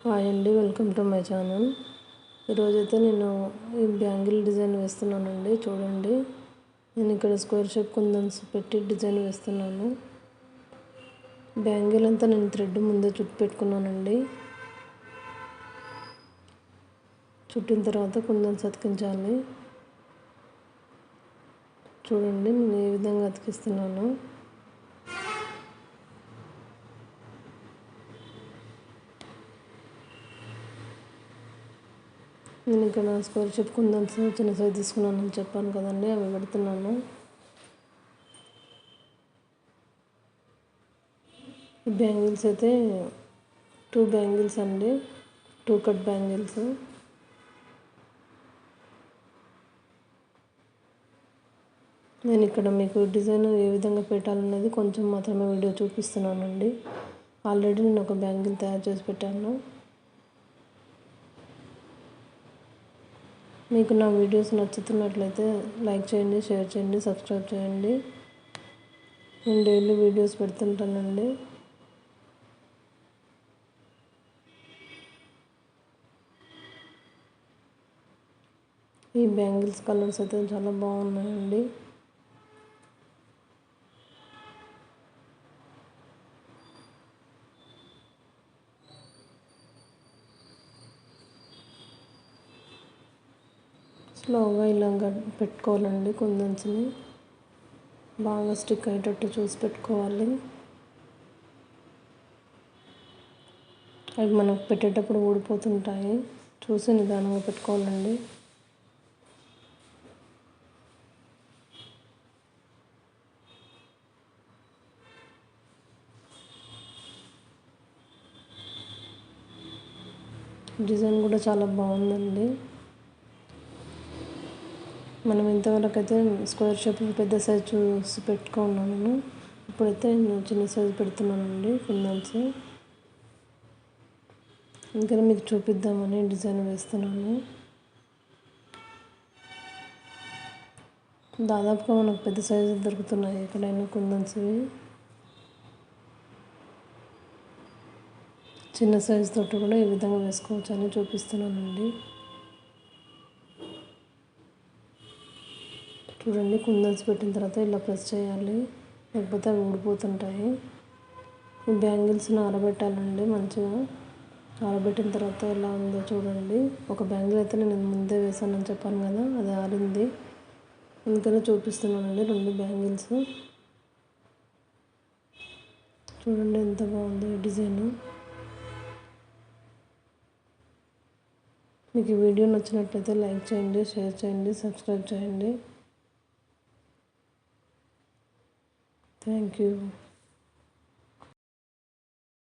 Hi అండి, welcome to my channel. ఈరోజైతే నేను ఈ బ్యాంగిల్ డిజైన్ వేస్తున్నానండి. చూడండి, నేను ఇక్కడ స్క్వేర్ షేప్ కుందన్స్ పెట్టి డిజైన్ వేస్తున్నాను. బ్యాంగిల్ అంతా నేను థ్రెడ్ ముందే చుట్టి పెట్టుకున్నానండి. చుట్టిన తర్వాత కుందన్స్ అతికించాలి. చూడండి, నేను ఏ విధంగా అతికిస్తున్నాను. నేను ఇక్కడ స్క్వేర్ షేప్ కుందన్స్ చిన్న సైజ్ తీసుకున్నానని చెప్పాను కదండి, అవి పెడుతున్నాను. ఈ బ్యాంగిల్స్ అయితే 2 బ్యాంగిల్స్ అండి, 2 కట్ బ్యాంగిల్స్. నేను ఇక్కడ మీకు డిజైన్ ఏ విధంగా పెట్టాలనేది కొంచెం మాత్రమే వీడియో చూపిస్తున్నానండి. ఆల్రెడీ నేను ఒక బ్యాంగిల్ తయారు చేసి పెట్టాను. మీకు నా వీడియోస్ నచ్చుతున్నట్లయితే లైక్ చేయండి, షేర్ చేయండి, సబ్స్క్రైబ్ చేయండి. నేను డైలీ వీడియోస్ పెడుతుంటానండి. ఈ బ్యాంగిల్స్ కలర్స్ అయితే చాలా బాగున్నాయండి. స్లోగా ఇలా పెట్టుకోవాలండి. కుందన్స్ని బాగా స్టిక్ అయ్యేటట్టు చూసి పెట్టుకోవాలి. అవి మనకు పెట్టేటప్పుడు ఊడిపోతుంటాయి, చూసి నిదానంగా పెట్టుకోవాలండి. డిజైన్ కూడా చాలా బాగుందండి. మనం ఇంతవరకు అయితే స్క్వేర్ షేప్ పెద్ద సైజ్ చూసి పెట్టుకున్నాను. ఇప్పుడైతే నేను చిన్న సైజ్ పెడుతున్నానండి కుందన్స్. ఇంకా మీకు చూపిద్దామని డిజైన్ వేస్తున్నాను. దాదాపుగా మనకు పెద్ద సైజు దొరుకుతున్నాయి ఎక్కడైనా కుందన్స్వి. చిన్న సైజు తోటి కూడా ఈ విధంగా వేసుకోవచ్చు అని చూపిస్తున్నానండి. చూడండి, కుందన్స్ పెట్టిన తర్వాత ఇలా ప్రెస్ చేయాలి, లేకపోతే అవి ఊడిపోతుంటాయి. ఈ బ్యాంగిల్స్ని ఆరబెట్టాలండి. మంచిగా ఆరబెట్టిన తర్వాత ఎలా ఉందో చూడండి. ఒక బ్యాంగిల్ అయితే నేను ముందే వేసానని చెప్పాను కదా, అది ఆరింది, అందుకనే చూపిస్తున్నానండి 2 బ్యాంగిల్స్. చూడండి ఎంత బాగుందో ఈ డిజైన్. మీకు ఈ వీడియో నచ్చినట్లయితే లైక్ చేయండి, షేర్ చేయండి, సబ్స్క్రైబ్ చేయండి. Thank you.